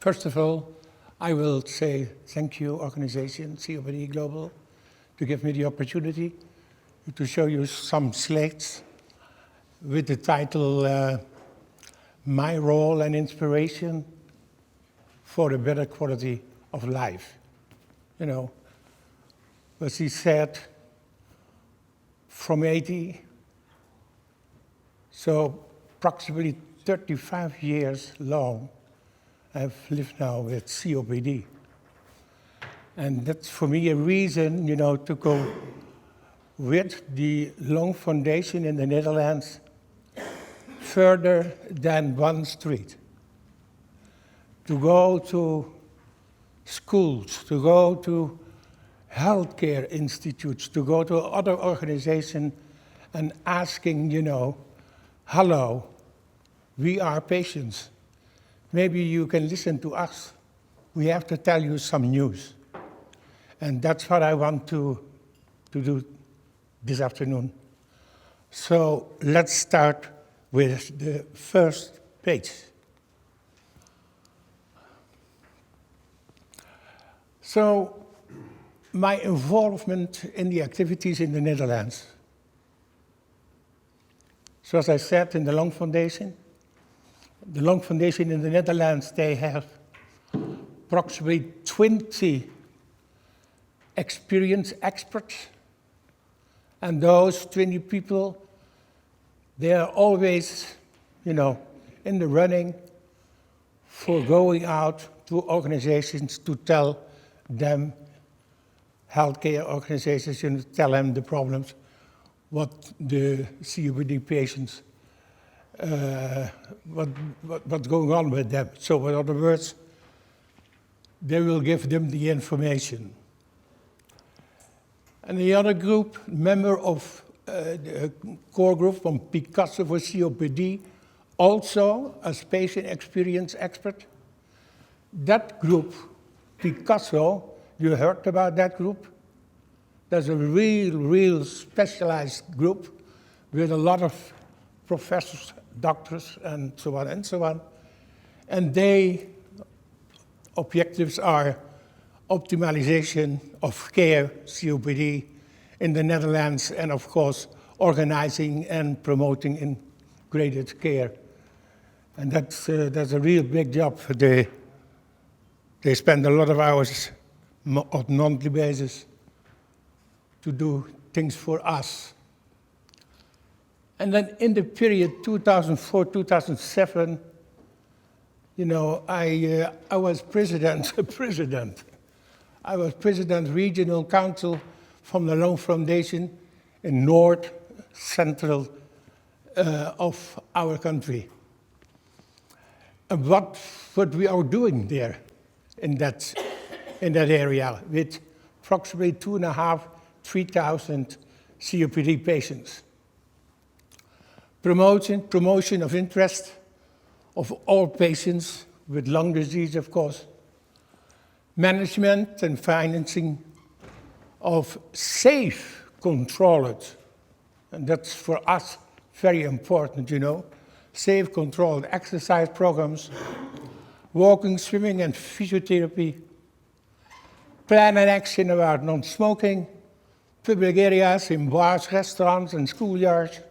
First of all, I will say thank you, organization COPD Global, to give me the opportunity to show you some slides with the title My Role and Inspiration for a Better Quality of Life. You know, as he said, from 80, so approximately 35 years long, I've lived now with COPD. And that's for me a reason, you know, to go with the Lung Foundation in the Netherlands further than one street. To go to schools, to go to healthcare institutes, to go to other organizations and asking, you know, hello, we are patients. Maybe you can listen to us. We have to tell you some news. And that's what I want to do this afternoon. So let's start with the first page. So my involvement in the activities in the Netherlands. So as I said, in the Lung Foundation in the Netherlands, they have approximately 20 experienced experts. And those 20 people, they are always, you know, in the running for going out to organizations to tell them, healthcare organizations, you know, tell them the problems, what the COPD patients, what's going on with them. So in other words, they will give them the information. And the other group, member of the core group from Picasso for COPD, also as patient experience expert. That group, Picasso, you heard about that group? That's a real specialized group with a lot of professors, doctors, and so on and so on. And their objectives are optimization of care, COPD, in the Netherlands, and of course, organizing and promoting integrated care. And that's a real big job. They spend a lot of hours on a monthly basis to do things for us. And then in the period 2004-2007, you know, I was president. I was president regional council from the Lung Foundation in north central of our country. And what we are doing there in that area with approximately 2,500-3,000 COPD patients. Promotion of interest of all patients with lung disease, of course. Management and financing of safe, controlled, and that's for us very important, you know, safe, controlled exercise programs, walking, swimming, and physiotherapy, plan and action about non-smoking, public areas in bars, restaurants, and schoolyards.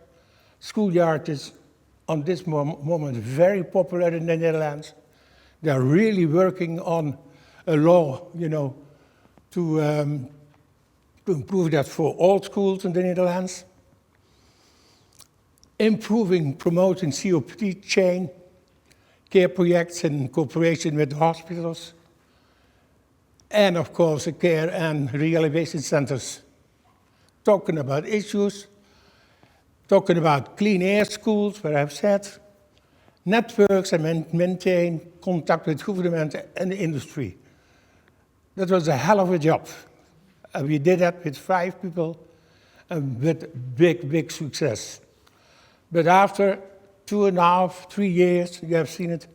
Schoolyard is, on this moment, very popular in the Netherlands. They are really working on a law, you know, to improve that for all schools in the Netherlands. Promoting COPD chain care projects in cooperation with hospitals. And of course, the care and rehabilitation centers. Talking about issues, talking about clean air schools, where I've said, networks and maintain contact with government and industry. That was a hell of a job. And we did that with 5 people and with big success. But after 2.5, 3 years, you have seen it,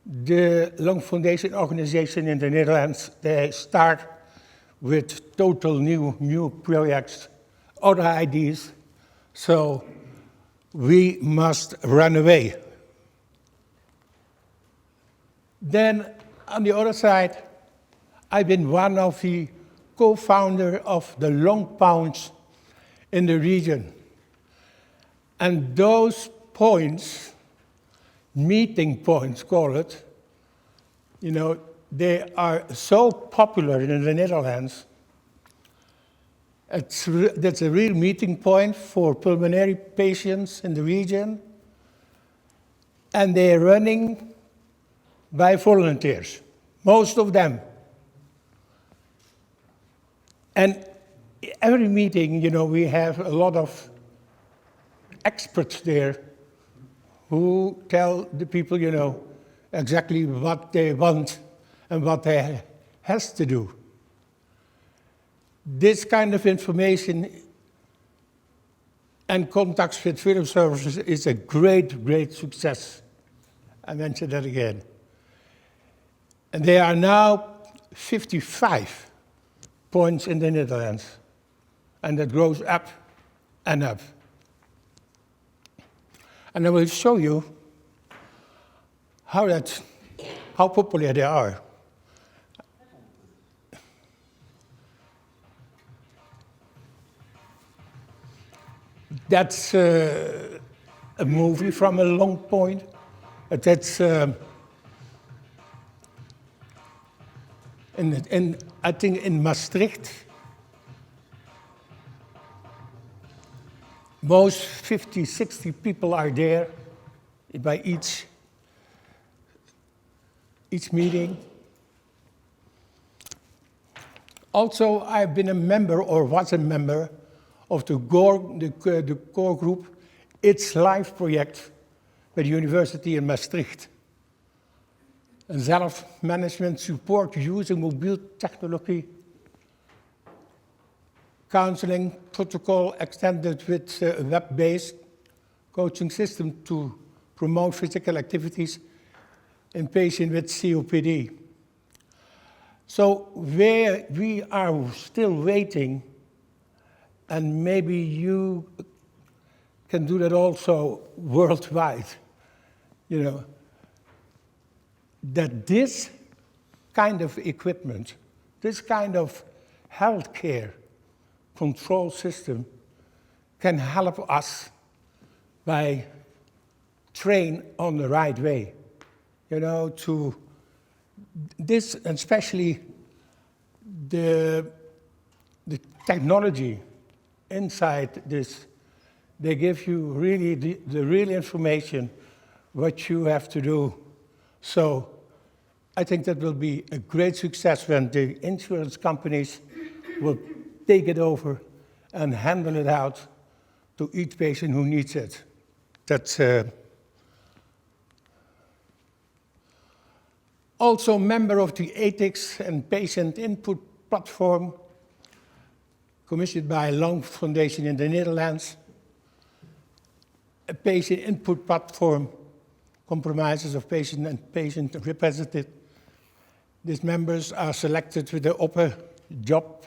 the Lung Foundation organization in the Netherlands, they start with total new projects, other ideas. So we must run away. Then on the other side, I've been one of the co-founder of the long pounds in the region. And those points, meeting points, call it, they are so popular in the Netherlands. That's a real meeting point for pulmonary patients in the region. And they're running by volunteers, most of them. And every meeting, we have a lot of experts there who tell the people, exactly what they want and what they has to do. This kind of information and contacts with field services is a great, great success. I mentioned that again. And there are now 55 points in the Netherlands, and that grows up and up. And I will show you how popular they are. That's a movie from a long point. That's I think in Maastricht. Most 50, 60 people are there by each meeting. Also, I've been a member, or was a member, of the core group, It's Life project bij de University in Maastricht. Een self-management support using mobile technology, counseling protocol extended with a web-based coaching system to promote physical activities in patients with COPD. So we are still waiting, and maybe you can do that also worldwide, that this kind of equipment, this kind of healthcare control system can help us by train on the right way, to this, and especially the technology inside this. They give you really the real information, what you have to do. So I think that will be a great success when the insurance companies will take it over and handle it out to each patient who needs it. That's also a member of the Ethics and Patient Input Platform, commissioned by Lung Foundation in the Netherlands. A patient input platform compromises of patient and patient representative. These members are selected with the upper job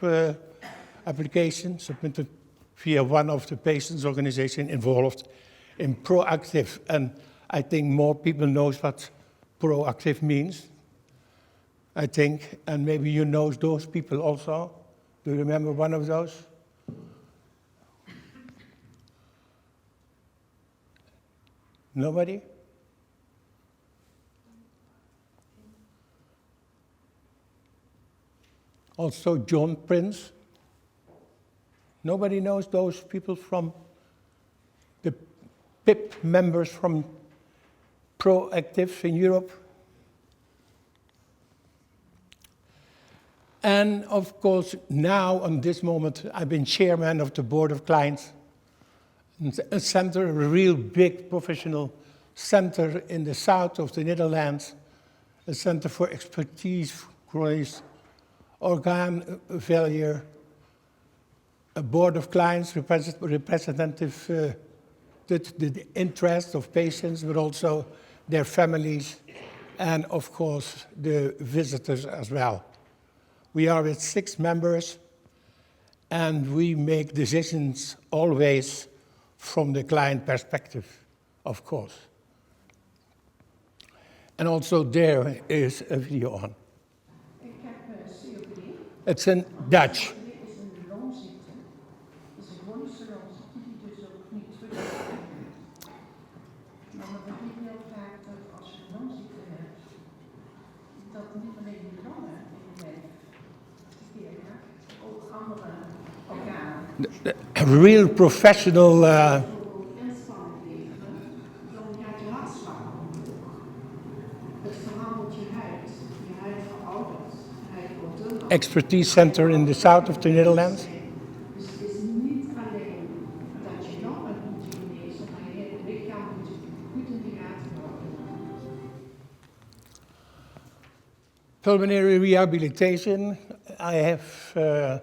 application submitted via one of the patients' organizations involved in proactive. And I think more people know what proactive means, I think. And maybe you know those people also. Do you remember one of those? Nobody? Also John Prince. Nobody knows those people from the PIP members from Proactive in Europe. And of course, now, on this moment, I've been chairman of the board of clients. A center, a real big professional center in the south of the Netherlands, a center for expertise, growth, organ failure, a board of clients representative the interest of patients, but also their families, and of course the visitors as well. We are with 6 members, and we make decisions always from the client perspective, of course. And also there is a video on. It's in Dutch. Dit is een longziekte. Het is een chronische longziekte die dus ook niet terugkomt. Maar we begrijpen heel vaak dat als je een longziekte hebt, dat niet alleen je longen in je lijf verkeerd gaat, ook andere organen. Real professional. Inspanning leveren, dan gaat je hartslag omhoog. Het verandert je huid. Je huid veroudert. Je huid wordt dunner. Expertise center in the south of the Netherlands. Dus het is niet alleen dat je longen moet genezen, maar je hele lichaam moet je goed in de gaten houden. Pulmonary rehabilitation. I have,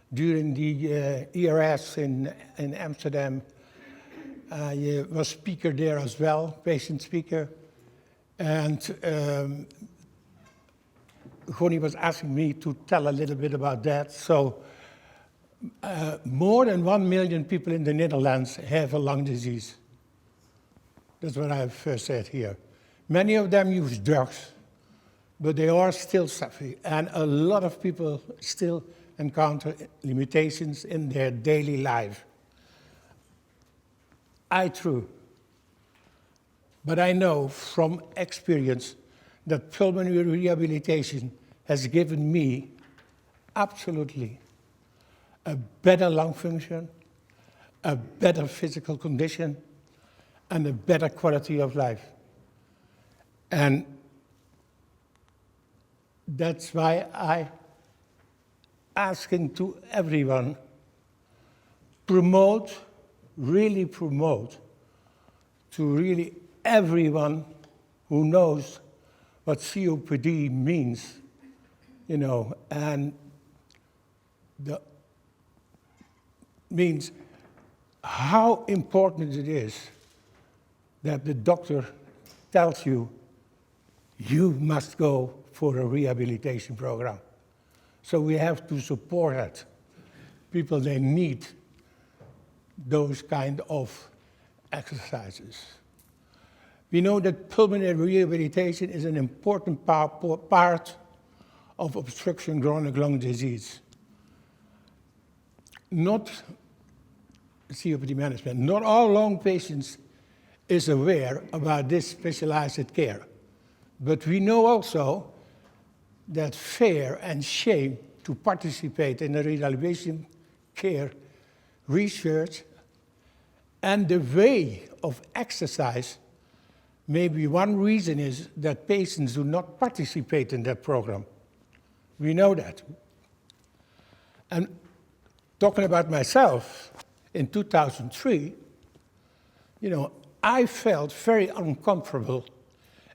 during the ERS in Amsterdam, I was speaker there as well, patient speaker. And Goni was asking me to tell a little bit about that. So more than 1 million people in the Netherlands have a lung disease. That's what I've said here. Many of them use drugs, but they are still suffering. And a lot of people still encounter limitations in their daily life. True. But I know from experience that pulmonary rehabilitation has given me absolutely a better lung function, a better physical condition, and a better quality of life. And that's why I asking to everyone, really promote to really everyone who knows what COPD means, and means how important it is that the doctor tells you, you must go for a rehabilitation program. So we have to support that. People, they need those kind of exercises. We know that pulmonary rehabilitation is an important part of obstruction chronic lung disease. Not COPD management. Not all lung patients is aware about this specialized care. But we know also that fear and shame to participate in the rehabilitation care research and the way of exercise, maybe one reason is that patients do not participate in that program. We know that. And talking about myself, in 2003, I felt very uncomfortable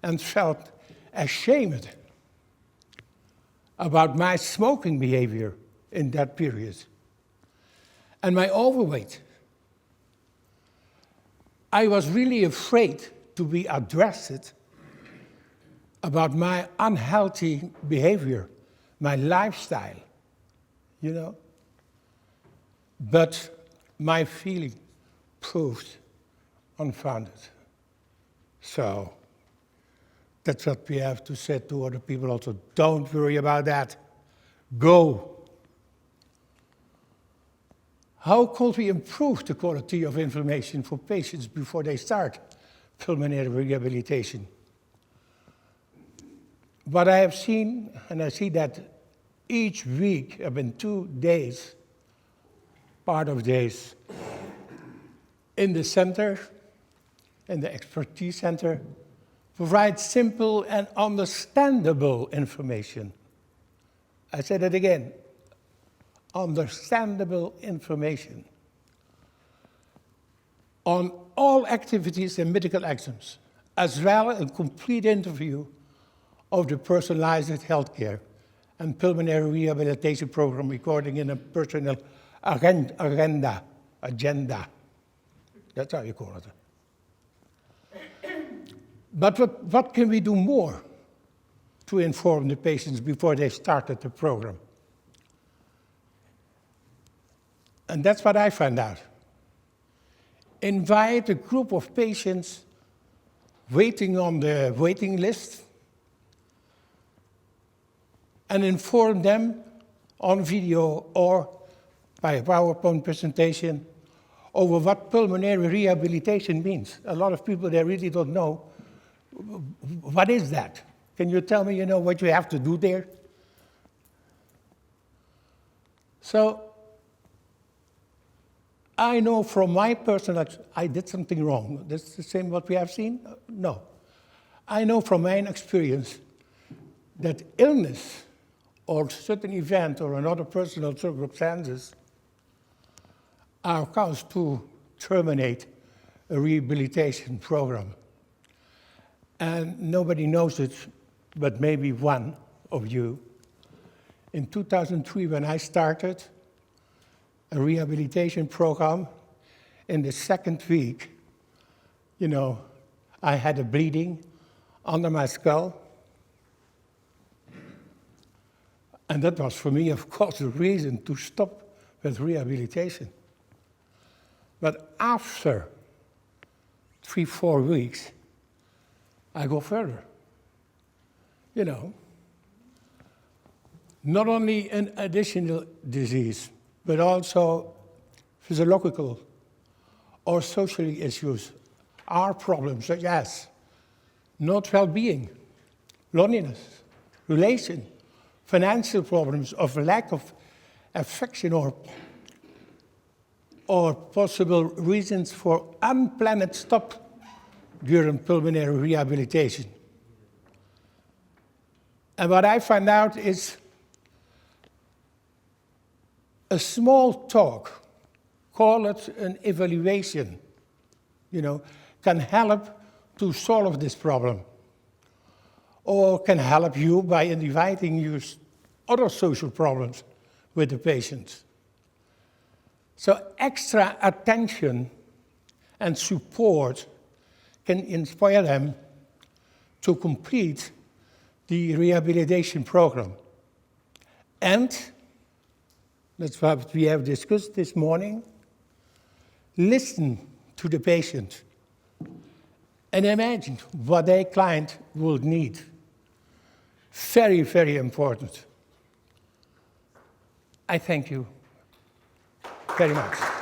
and felt ashamed about my smoking behavior in that period and my overweight. I was really afraid to be addressed about my unhealthy behavior, my lifestyle, But my feeling proved unfounded. So that's what we have to say to other people also. Don't worry about that. Go. How could we improve the quality of information for patients before they start pulmonary rehabilitation? What I have seen, and I see that each week, I've been 2 days, part of days, in the center, in the expertise center, provide simple and understandable information. I said it again, understandable information on all activities and medical exams, as well as a complete interview of the personalized healthcare and pulmonary rehabilitation program recording in a personal agenda. That's how you call it. But what can we do more to inform the patients before they started the program? And that's what I found out. Invite a group of patients waiting on the waiting list and inform them on video or by a PowerPoint presentation over what pulmonary rehabilitation means. A lot of people, they really don't know, what is that? Can you tell me, what you have to do there? So, I know from my personal, I did something wrong. That's the same what we have seen? No. I know from my experience that illness or certain event or another personal circumstances are cause to terminate a rehabilitation program. And nobody knows it, but maybe one of you. In 2003, when I started a rehabilitation program, in the second week, I had a bleeding under my skull. And that was for me, of course, the reason to stop with rehabilitation. But after 3-4 weeks, I go further. Not only an additional disease, but also physiological or social issues are problems such as not well-being, loneliness, relation, financial problems of lack of affection or possible reasons for unplanned stop during pulmonary rehabilitation. And what I found out is a small talk, call it an evaluation, can help to solve this problem, or can help you by inviting you other social problems with the patients. So extra attention and support can inspire them to complete the rehabilitation program. And that's what we have discussed this morning. Listen to the patient and imagine what their client will need. Very, very important. I thank you very much.